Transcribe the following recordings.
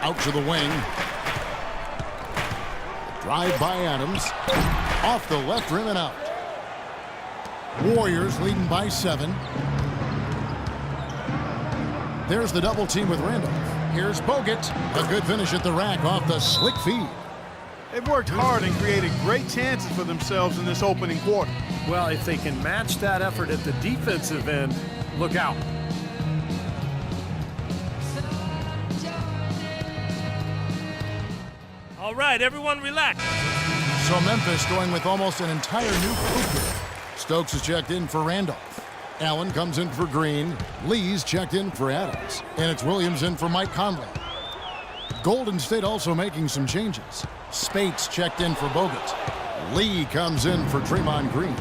Out to the wing. Drive by Adams. Off the left rim and out. Warriors leading by 7. There's the double team with Randolph. Here's Bogut. A good finish at the rack off the slick feed. They've worked hard and created great chances for themselves in this opening quarter. Well, if they can match that effort at the defensive end, look out. All right, everyone relax. So Memphis going with almost an entire new group here. Stokes is checked in for Randolph. Allen comes in for Green. Lee's checked in for Adams. And it's Williams in for Mike Conley. Golden State also making some changes. Spates checked in for Bogut. Lee comes in for Draymond Green.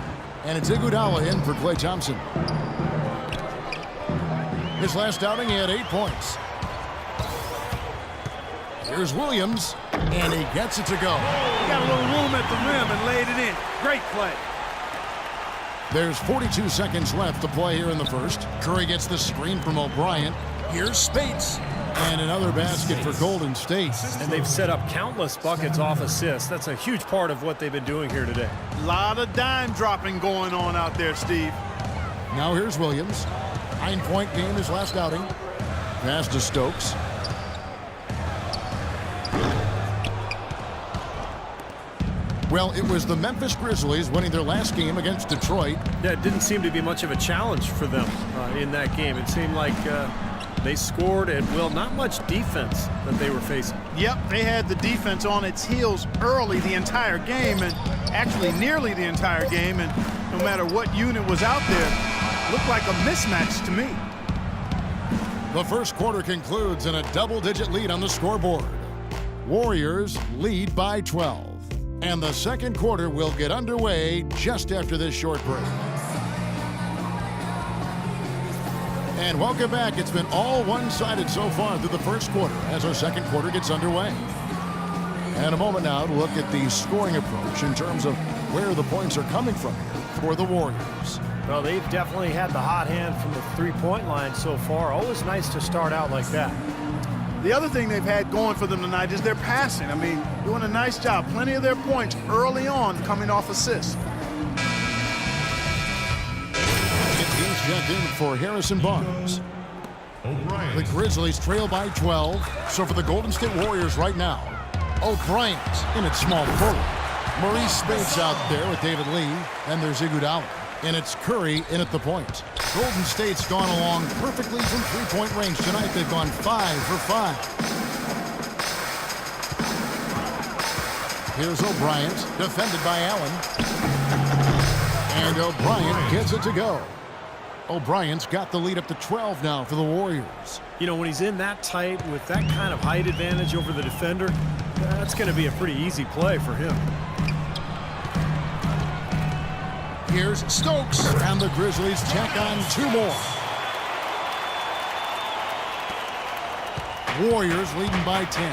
And it's Iguodala in for Klay Thompson. His last outing, he had 8 points. Here's Williams, and he gets it to go. He got a little room at the rim and laid it in. Great play. There's 42 seconds left to play here in the first. Curry gets the screen from O'Brien. Here's Spates. And another basket for Golden State. And they've set up countless buckets off assists. That's a huge part of what they've been doing here today. A lot of dime dropping going on out there, Steve. Now here's Williams. 9-point game his last outing. Pass to Stokes. Well, it was the Memphis Grizzlies winning their last game against Detroit. Yeah, it didn't seem to be much of a challenge for them in that game. It seemed like they scored at will. Not much defense that they were facing. Yep, they had the defense on its heels early the entire game, and actually nearly the entire game, and no matter what unit was out there, looked like a mismatch to me. The first quarter concludes in a double-digit lead on the scoreboard. Warriors lead by 12. And the second quarter will get underway just after this short break. And welcome back. It's been all one-sided so far through the first quarter as our second quarter gets underway. And a moment now to look at the scoring approach in terms of where the points are coming from here for the Warriors. Well, they've definitely had the hot hand from the three-point line so far. Always nice to start out like that. The other thing they've had going for them tonight is their passing. I mean, doing a nice job. Plenty of their points early on coming off assists. He's checked in for Harrison Barnes. The Grizzlies trail by 12. So for the Golden State Warriors right now, O'Brien in at small forward. Maurice Spates out there with David Lee. And there's Iguodala. And it's Curry in at the point. Golden State's gone along perfectly from three-point range tonight. They've gone 5 for 5. Here's O'Brien, defended by Allen. And O'Brien gets it to go. O'Brien's got the lead up to 12 now for the Warriors. You know, when he's in that tight with that kind of height advantage over the defender, that's going to be a pretty easy play for him. Here's Stokes, and the Grizzlies check on 2 more. Warriors leading by 10.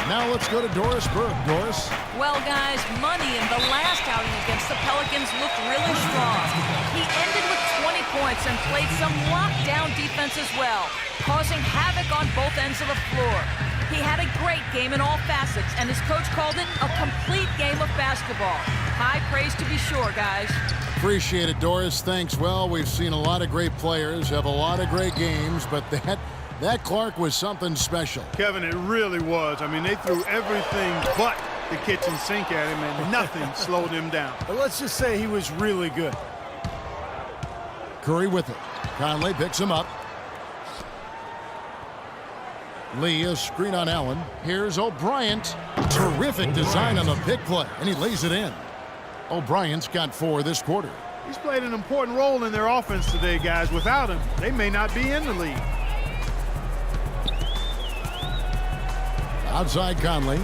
Now let's go to Doris Burke. Doris? Well, guys, Money in the last outing against the Pelicans looked really strong. He ended with 20 points and played some lockdown defense as well, causing havoc on both ends of the floor. He had a great game in all facets, and his coach called it a complete game of basketball. High praise to be sure, guys. Appreciate it, Doris. Thanks. Well, we've seen a lot of great players have a lot of great games, but that Clark was something special. Kevin, it really was. I mean, they threw everything but the kitchen sink at him, and nothing slowed him down. But let's just say he was really good. Curry with it. Conley picks him up. Lee, a screen on Allen. Here's O'Brien. Terrific design on the pick play, and he lays it in. O'Brien's got 4 this quarter. He's played an important role in their offense today, guys. Without him, they may not be in the league. Outside Conley.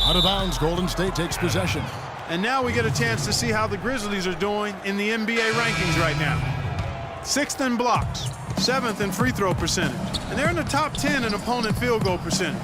Out of bounds, Golden State takes possession. And now we get a chance to see how the Grizzlies are doing in the NBA rankings right now. 6th in blocks, 7th in free throw percentage, and they're in the top 10 in opponent field goal percentage.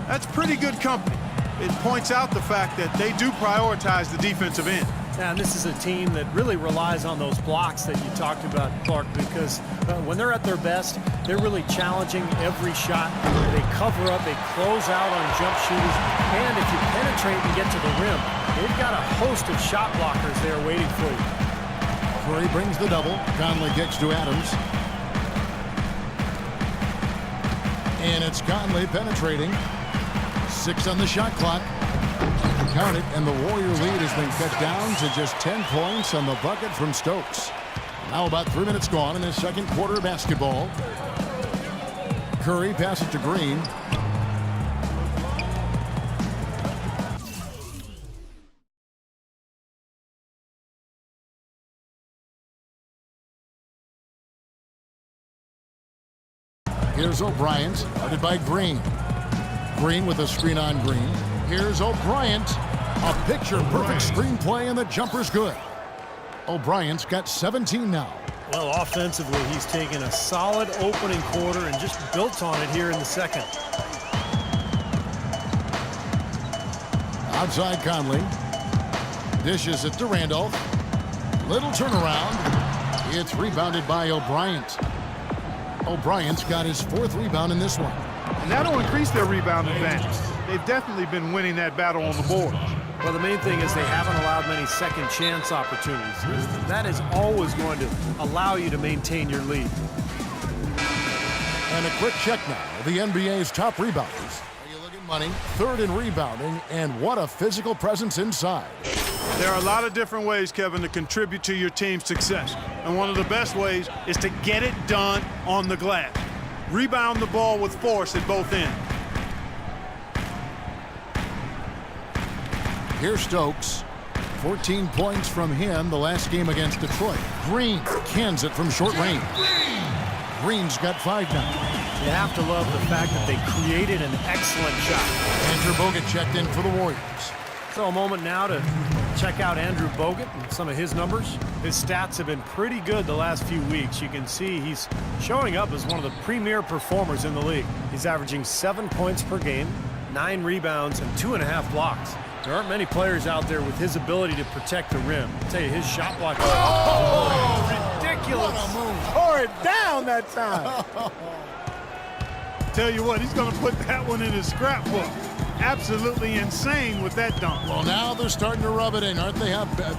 That's pretty good company. It points out the fact that they do prioritize the defensive end. And this is a team that really relies on those blocks that you talked about, Clark, because when they're at their best, they're really challenging every shot. They cover up, they close out on jump shooters, and if you penetrate and get to the rim, they've got a host of shot blockers there waiting for you. Curry brings the double. Conley kicks to Adams. And it's Conley penetrating. 6 on the shot clock. Count it, and the Warrior lead has been cut down to just 10 points on the bucket from Stokes. Now about 3 minutes gone in the second quarter of basketball. Curry passes to Green. Here's O'Brien, guarded by Green. Green with a screen on Green. Here's O'Brien. A picture-perfect screenplay, and the jumper's good. O'Brien's got 17 now. Well, offensively, he's taken a solid opening quarter and just built on it here in the second. Outside Conley. Dishes it to Randolph. Little turnaround. It's rebounded by O'Brien. O'Brien's got his 4th rebound in this one. And that'll increase their rebound advantage. They've definitely been winning that battle on the board. Well, the main thing is they haven't allowed many second chance opportunities. That is always going to allow you to maintain your lead. And a quick check now of the NBA's top rebounders. Are you looking money? 3rd in rebounding, and what a physical presence inside. There are a lot of different ways, Kevin, to contribute to your team's success. And one of the best ways is to get it done on the glass. Rebound the ball with force at both ends. Here's Stokes. 14 points from him the last game against Detroit. Green cans it from short range. Green's got 5 now. You have to love the fact that they created an excellent shot. Andrew Bogut checked in for the Warriors. So a moment now to check out Andrew Bogut and some of his numbers. His stats have been pretty good the last few weeks. You can see he's showing up as one of the premier performers in the league. He's averaging 7 points per game, 9 rebounds, and 2.5 blocks. There aren't many players out there with his ability to protect the rim. I'll tell you, his shot block. Oh, ridiculous. What a move. Tore it down that time. Tell you what, he's going to put that one in his scrapbook. Absolutely insane with that dunk. Well, now they're starting to rub it in, aren't they?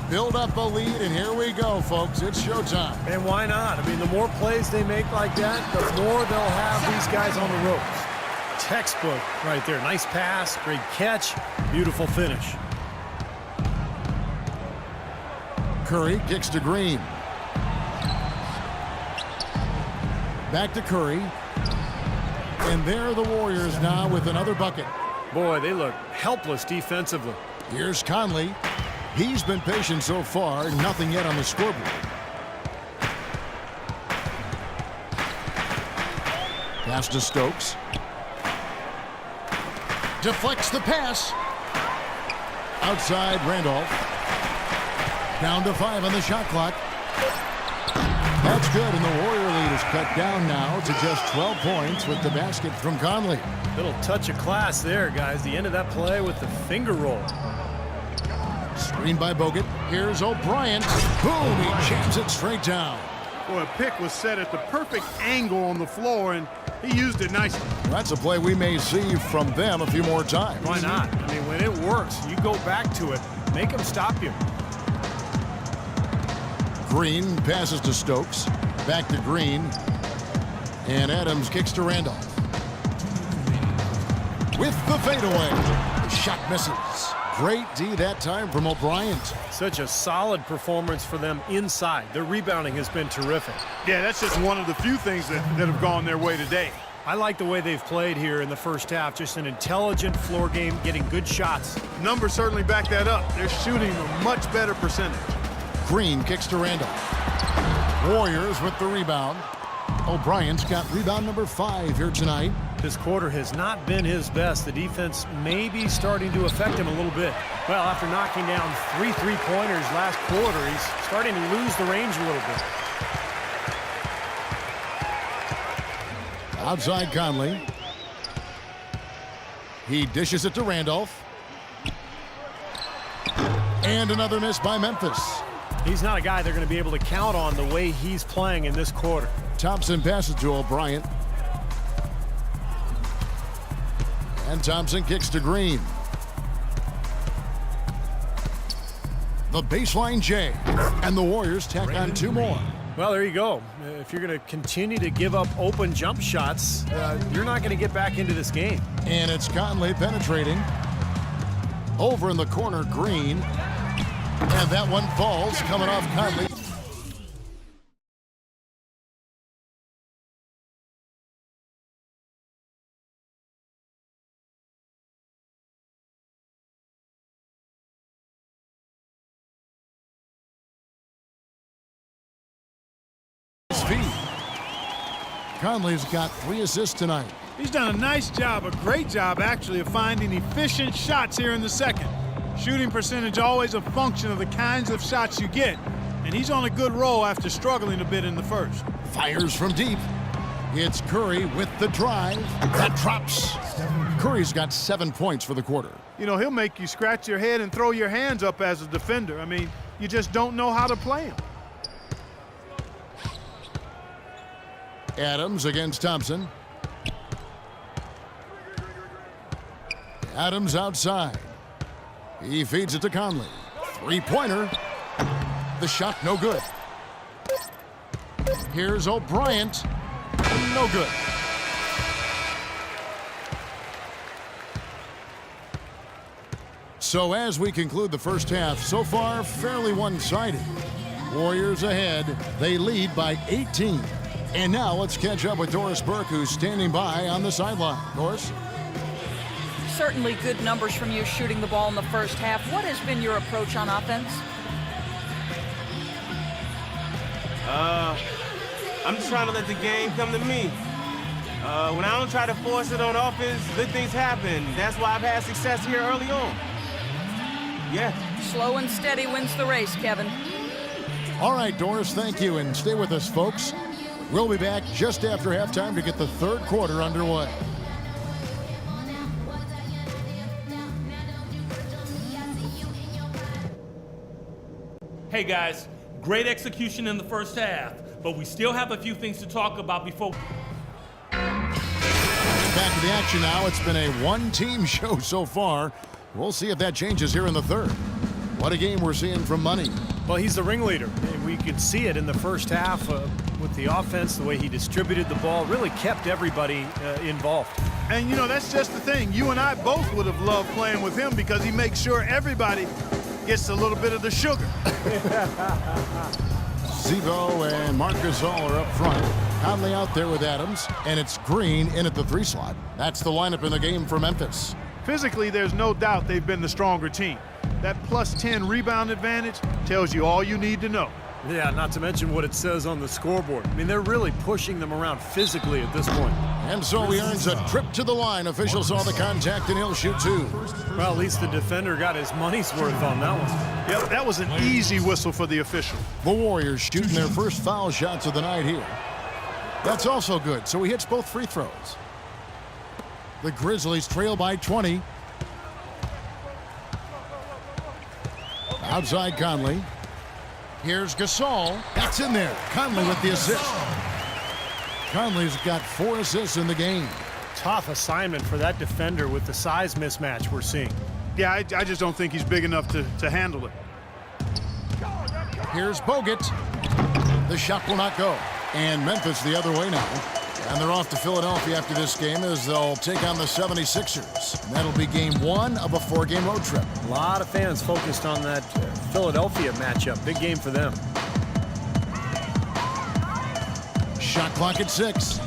Build up a lead, and here we go, folks. It's showtime. And why not? I mean, the more plays they make like that, the more they'll have these guys on the ropes. Textbook right there. Nice pass, great catch, beautiful finish. Curry kicks to Green. Back to Curry. And there are the Warriors now with another bucket. Boy, they look helpless defensively. Here's Conley. He's been patient so far. Nothing yet on the scoreboard. Pass to Stokes. Deflects the pass. Outside Randolph. Down to 5 on the shot clock. That's good, and the Warrior lead is cut down now to just 12 points with the basket from Conley. Little touch of class there, guys. The end of that play with the finger roll. Screen by Bogut. Here's O'Brien. Boom! He jams it straight down. Boy, a pick was set at the perfect angle on the floor, and he used it nicely. That's a play we may see from them a few more times. Why not? I mean, when it works, you go back to it. Make them stop you. Green passes to Stokes. Back to Green. And Adams kicks to Randolph. With the fadeaway. The shot misses. Great D that time from O'Brien. Such a solid performance for them inside. Their rebounding has been terrific. Yeah, that's just one of the few things that have gone their way today. I like the way they've played here in the first half. Just an intelligent floor game, getting good shots. Numbers certainly back that up. They're shooting a much better percentage. Green kicks to Randolph. Warriors with the rebound. O'Brien's got rebound number 5 here tonight. This quarter has not been his best. The defense may be starting to affect him a little bit. Well, after knocking down 3 three-pointers last quarter, he's starting to lose the range a little bit. Outside Conley. He dishes it to Randolph. And another miss by Memphis. He's not a guy they're going to be able to count on the way he's playing in this quarter. Thompson passes to O'Brien. And Thompson kicks to Green. The baseline J. And the Warriors tack on 2 more. Well, there you go. If you're going to continue to give up open jump shots, you're not going to get back into this game. And it's Conley penetrating. Over in the corner, Green. And that one falls, coming off Conley. His feet. Conley's got 3 assists tonight. He's done a nice job, a great job actually, of finding efficient shots here in the second. Shooting percentage always a function of the kinds of shots you get, and he's on a good roll after struggling a bit in the first. Fires from deep. It's Curry with the drive. That drops. Curry's got 7 points for the quarter. You know, he'll make you scratch your head and throw your hands up as a defender. I mean, you just don't know how to play him. Adams against Thompson. Adams outside. He feeds it to Conley. 3-pointer. The shot no good. Here's O'Brien. No good. So as we conclude the first half, so far fairly one-sided. Warriors ahead. They lead by 18. And now let's catch up with Doris Burke, who's standing by on the sideline. Doris? Certainly good numbers from you shooting the ball in the first half. What has been your approach on offense? I'm just trying to let the game come to me. When I don't try to force it on offense, good things happen. That's why I've had success here early on. Yeah. Slow and steady wins the race, Kevin. All right, Doris, thank you. And stay with us, folks. We'll be back just after halftime to get the third quarter underway. Hey guys, great execution in the first half, but we still have a few things to talk about before. Back to the action now. It's been a one-team show so far. We'll see if that changes here in the third. What a game we're seeing from Money. Well, he's the ringleader. We could see it in the first half with the offense, the way he distributed the ball, really kept everybody involved. And, you know, that's just the thing. You and I both would have loved playing with him because he makes sure everybody gets a little bit of the sugar. Zebo and Marc Gasol are up front. Conley out there with Adams, and it's Green in at the 3 slot. That's the lineup in the game for Memphis. Physically, there's no doubt they've been the stronger team. That plus 10 rebound advantage tells you all you need to know. Yeah, not to mention what it says on the scoreboard. I mean, they're really pushing them around physically at this point. And so he earns a trip to the line. Officials saw the contact, and he'll shoot 2. Well, at least the defender got his money's worth on that one. Yep, that was an easy whistle for the official. The Warriors shooting their first foul shots of the night here. That's also good, so he hits both free throws. The Grizzlies trail by 20. Outside Conley. Here's Gasol. That's in there. Conley with the assist. Conley's got 4 assists in the game. Tough assignment for that defender with the size mismatch we're seeing. Yeah, I just don't think he's big enough to handle it. Here's Bogut. The shot will not go. And Memphis the other way now. And they're off to Philadelphia after this game as they'll take on the 76ers. And that'll be game 1 of a 4-game road trip. A lot of fans focused on that Philadelphia matchup. Big game for them. Shot clock at 6.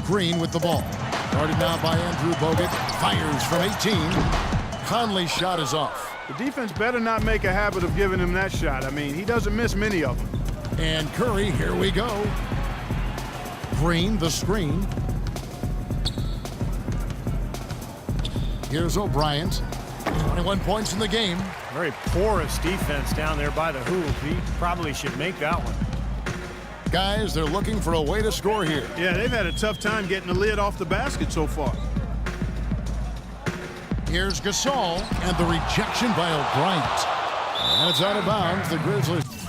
Green with the ball. Guarded now by Andrew Bogut. Fires from 18. Conley's shot is off. The defense better not make a habit of giving him that shot. I mean, he doesn't miss many of them. And Curry, here we go. Green, the screen. Here's O'Brien. 21 points in the game. Very porous defense down there by the hoop. He probably should make that one. Guys, they're looking for a way to score here. Yeah, they've had a tough time getting the lid off the basket so far. Here's Gasol, and the rejection by O'Brien. And it's out of bounds. The Grizzlies.